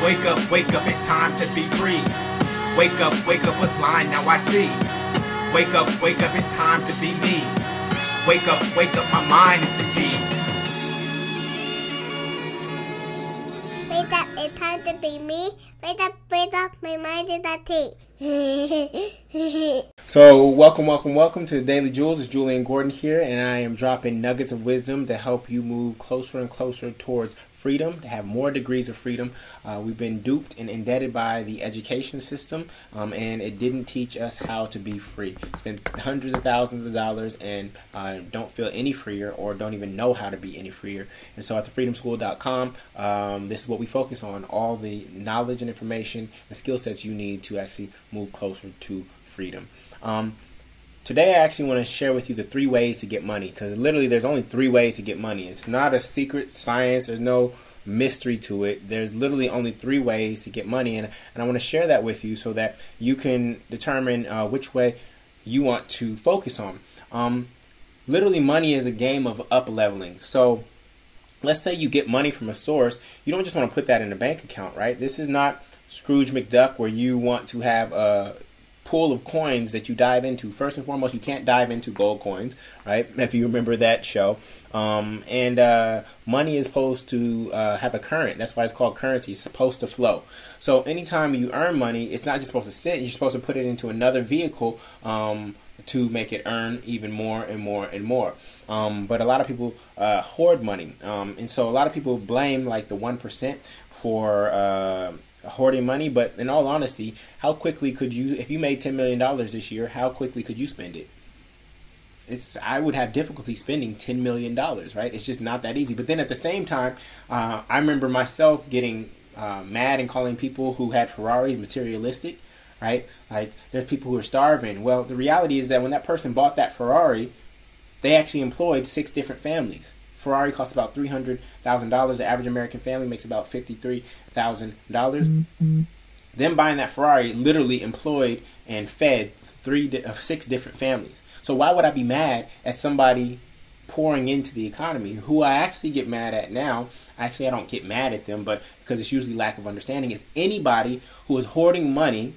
wake up, it's time to be free. Wake up, was blind, now I see. Wake up, it's time to be me. Wake up, my mind is the key. Wake up, it's time to be me. Wake up, my mind is the key. So welcome to Daily Jules. It's Jullien Gordon here, and I am dropping nuggets of wisdom to help you move closer and closer towards freedom, to have more degrees of freedom. We've been duped and indebted by the education system, and it didn't teach us how to be free. Spend hundreds of thousands of dollars and don't feel any freer, or don't even know how to be any freer. And so at thefreedomschool.com, this is what we focus on: all the knowledge and information and skill sets you need to actually move closer to freedom. Today I actually want to share with you the 3 ways to get money, because literally there's only 3 ways to get money. It's not a secret science. There's no mystery to it. There's literally only 3 ways to get money, and I want to share that with you so that you can determine which way you want to focus on. Literally, money is a game of up-leveling. So let's say you get money from a source. You don't just want to put that in a bank account, right? This is not Scrooge McDuck, where you want to have a pool of coins that you dive into. First and foremost, you can't dive into gold coins, right? If you remember that show. Money is supposed to have a current. That's why it's called currency. It's supposed to flow. So anytime you earn money, it's not just supposed to sit. You're supposed to put it into another vehicle to make it earn even more and more and more. But a lot of people hoard money. And so a lot of people blame like the 1% for hoarding money, but in all honesty, how quickly could you, if you made $10 million this year, how quickly could you spend it? I would have difficulty spending $10 million, right? It's just not that easy. But then at the same time, I remember myself getting mad and calling people who had Ferraris materialistic, right? Like, there's people who are starving. Well, the reality is that when that person bought that Ferrari, they actually employed 6 different families. Ferrari costs about $300,000. The average American family makes about $53,000. Them buying that Ferrari literally employed and fed 6 different families. So why would I be mad at somebody pouring into the economy? Who I actually get mad at now, I don't get mad at them, but because it's usually lack of understanding, is anybody who is hoarding money,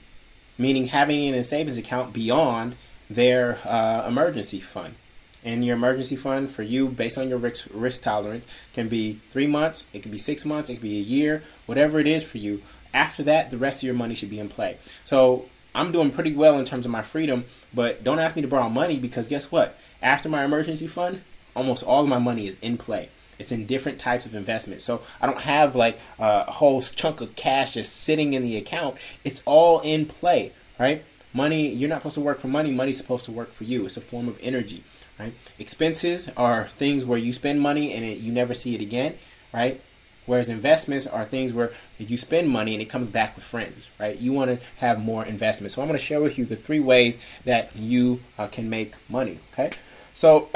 meaning having it in a savings account beyond their emergency fund. And your emergency fund for you, based on your risk tolerance, can be 3 months, it can be 6 months, it can be a year, whatever it is for you. After that, the rest of your money should be in play. So I'm doing pretty well in terms of my freedom, but don't ask me to borrow money, because guess what? After my emergency fund, almost all of my money is in play. It's in different types of investments. So I don't have like a whole chunk of cash just sitting in the account. It's all in play, right? Money, you're not supposed to work for money. Money's supposed to work for you. It's a form of energy. Right? Expenses are things where you spend money and you never see it again, right? Whereas investments are things where you spend money and it comes back with friends, right? You want to have more investments. So I'm going to share with you the 3 ways that you can make money, okay? So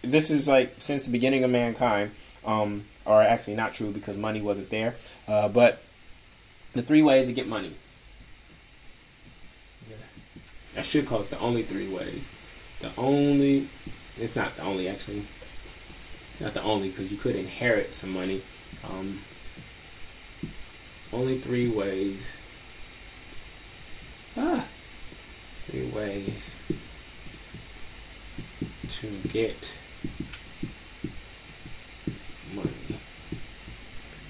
this is like since the beginning of mankind, or actually not true because money wasn't there, but the 3 ways to get money. I should call it the only 3 ways. It's not the only, actually. Not the only, because you could inherit some money. Only 3 ways. 3 ways to get money.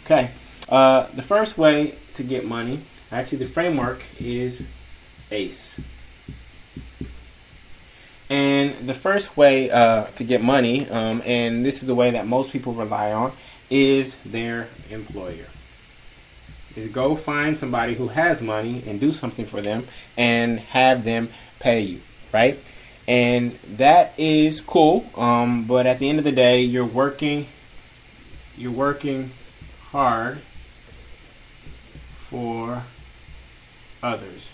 Okay. The first way to get money, actually the framework is A.C.E. And the first way to get money, and this is the way that most people rely on, is their employer. Is go find somebody who has money and do something for them and have them pay you, right? And that is cool, but at the end of the day, you're working hard for others,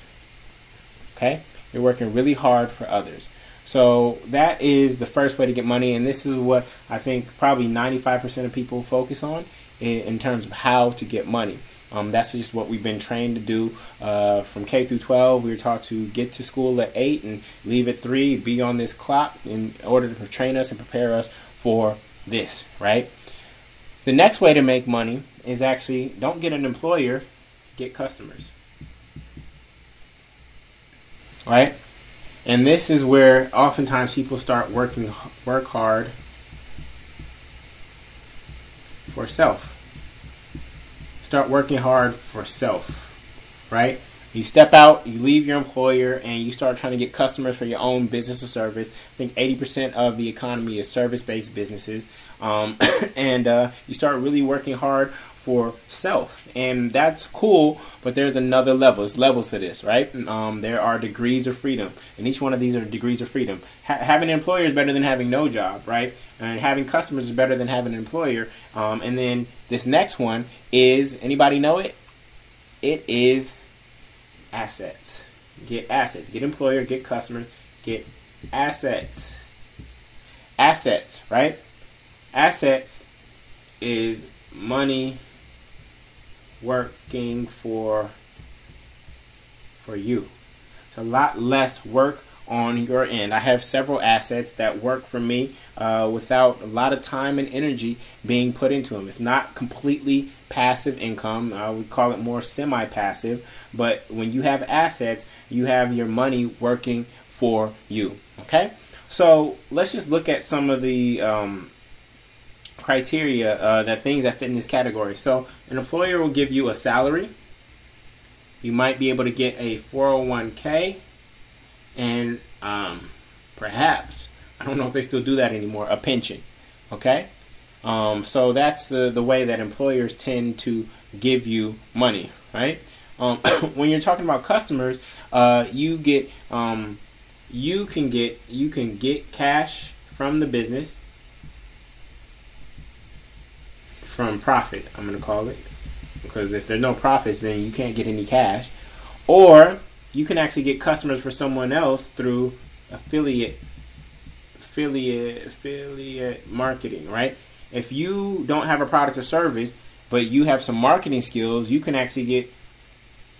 okay? You're working really hard for others. So that is the first way to get money, and this is what I think probably 95% of people focus on in terms of how to get money. That's just what we've been trained to do from K through 12. We were taught to get to school at 8 and leave at 3, be on this clock in order to train us and prepare us for this, right? The next way to make money is actually don't get an employer, get customers. Right? And this is where oftentimes people start work hard for self. Start working hard for self. Right? You step out, you leave your employer, and you start trying to get customers for your own business or service. I think 80% of the economy is service-based businesses. And you start really working hard for self. And that's cool, but there's another level. There's levels to this, right? There are degrees of freedom, and each one of these are degrees of freedom. Having an employer is better than having no job, right? And having customers is better than having an employer. And then this next one is, anybody know it? It is assets. Get assets. Get employer, get customer, get assets. Assets, right? Assets is money working for you. It's a lot less work on your end. I have several assets that work for me without a lot of time and energy being put into them. It's not completely passive income. I would call it more semi-passive. But when you have assets, you have your money working for you. Okay? So let's just look at some of the criteria, that things that fit in this category. So an employer will give you a salary. You might be able to get a 401k. And perhaps, I don't know if they still do that anymore, a pension. Okay? So that's the way that employers tend to give you money, right? When you're talking about customers, you can get cash from the business, from profit, I'm going to call it. Because if there's no profits, then you can't get any cash. Or you can actually get customers for someone else through affiliate marketing, right? If you don't have a product or service, but you have some marketing skills, you can actually get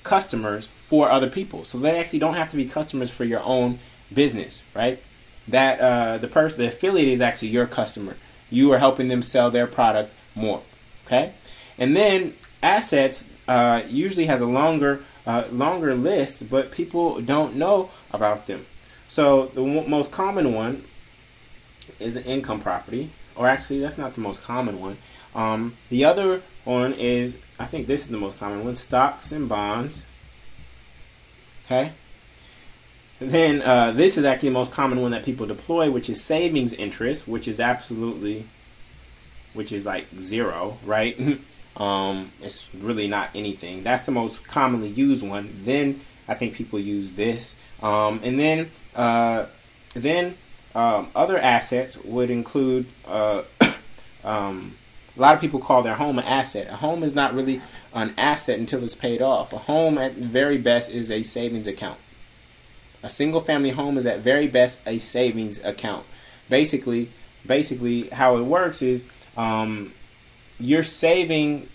customers for other people. So they actually don't have to be customers for your own business, right? That the affiliate is actually your customer. You are helping them sell their product more, okay? And then assets usually has a longer list, but people don't know about them. So the most common one is an income property, or actually that's not the most common one. The other one is, I think this is the most common one, stocks and bonds. Okay. And then this is actually the most common one that people deploy, which is savings interest, which is like zero, right? It's really not anything. That's the most commonly used one. Then I think people use this, and then other assets would include. A lot of people call their home an asset. A home is not really an asset until it's paid off. A home, at very best, is a savings account. A single-family home is at very best a savings account. Basically, how it works is you're saving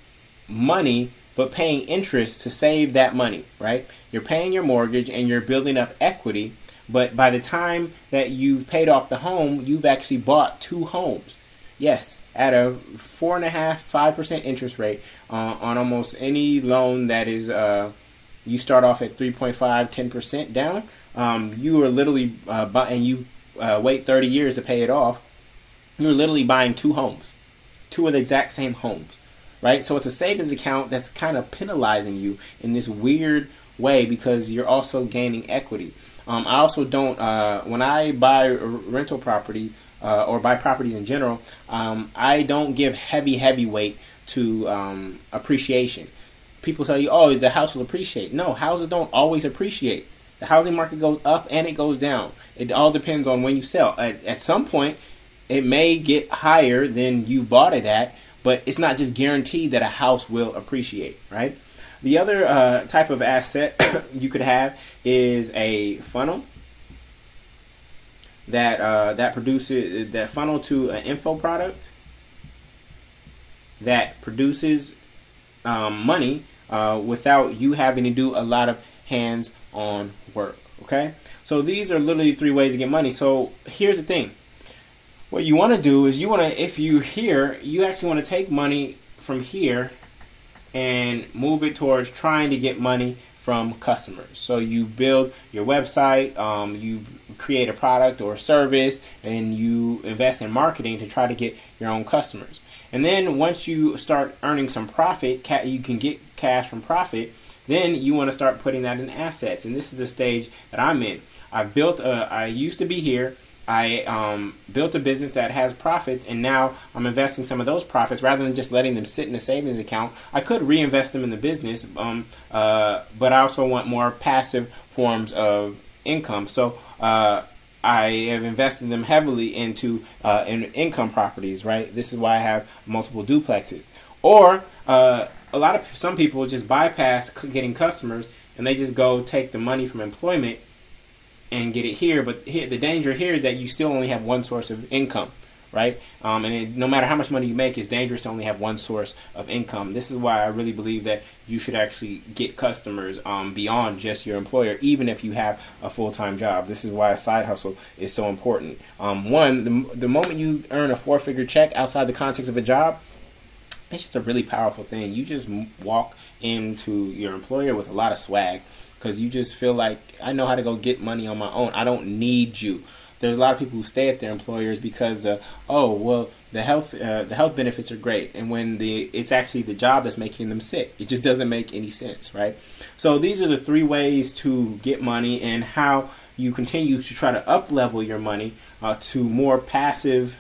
money but paying interest to save that money, right? You're paying your mortgage and you're building up equity, but by the time that you've paid off the home, you've actually bought two homes. Yes, at a 4.5-5% interest rate on almost any loan that is you start off at 3.5-10% down. You are literally and you wait 30 years to pay it off. You're literally buying two homes. Two of the exact same homes, right? So it's a savings account that's kind of penalizing you in this weird way because you're also gaining equity. I also don't, when I buy rental property or buy properties in general, I don't give heavy weight to appreciation. People tell you, oh, the house will appreciate. No, houses don't always appreciate. The housing market goes up and it goes down. It all depends on when you sell. At some point, it may get higher than you bought it at, but it's not just guaranteed that a house will appreciate, right? The other type of asset you could have is a funnel that produces that funnel to an info product that produces money without you having to do a lot of hands-on work. Okay, so these are literally 3 ways to get money. So here's the thing. What you want to do is if you actually want to take money from here and move it towards trying to get money from customers. So you build your website, you create a product or service, and you invest in marketing to try to get your own customers. And then once you start earning some profit, you can get cash from profit, then you want to start putting that in assets. And this is the stage that I'm in. I used to be here. I built a business that has profits, and now I'm investing some of those profits rather than just letting them sit in a savings account. I could reinvest them in the business, but I also want more passive forms of income. So I have invested them heavily into income properties. Right. This is why I have multiple duplexes. Or some people just bypass getting customers, and they just go take the money from employment and get it here. But the danger here is that you still only have one source of income, right? No matter how much money you make, it's dangerous to only have one source of income. This is why I really believe that you should actually get customers beyond just your employer, even if you have a full-time job. This is why a side hustle is so important. The moment you earn a 4-figure check outside the context of a job, it's just a really powerful thing. You just walk into your employer with a lot of swag, because you just feel like, I know how to go get money on my own. I don't need you. There's a lot of people who stay at their employers because, the health benefits are great, and when it's actually the job that's making them sick. It just doesn't make any sense, right? So these are the 3 ways to get money, and how you continue to try to up-level your money to more passive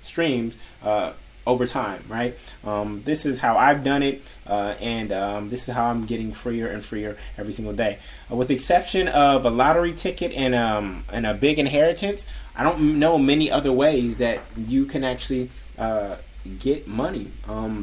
streams over time, right? This is how I've done it, and this is how I'm getting freer and freer every single day. With the exception of a lottery ticket and a big inheritance, I don't know many other ways that you can actually get money.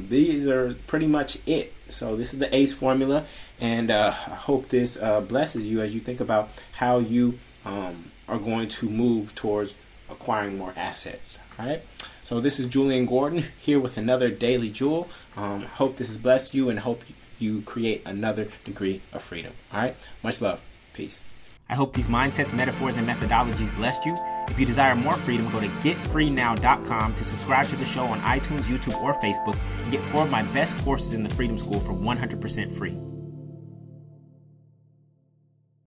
These are pretty much it. So this is the ACE formula, and I hope this blesses you as you think about how you are going to move towards acquiring more assets. All right. So this is Jullien Gordon here with another Daily Jewel. Hope this has blessed you, and hope you create another degree of freedom. All right. Much love. Peace. I hope these mindsets, metaphors, and methodologies blessed you. If you desire more freedom, go to getfreenow.com to subscribe to the show on iTunes, YouTube, or Facebook, and get 4 of my best courses in the Freedom School for 100% free.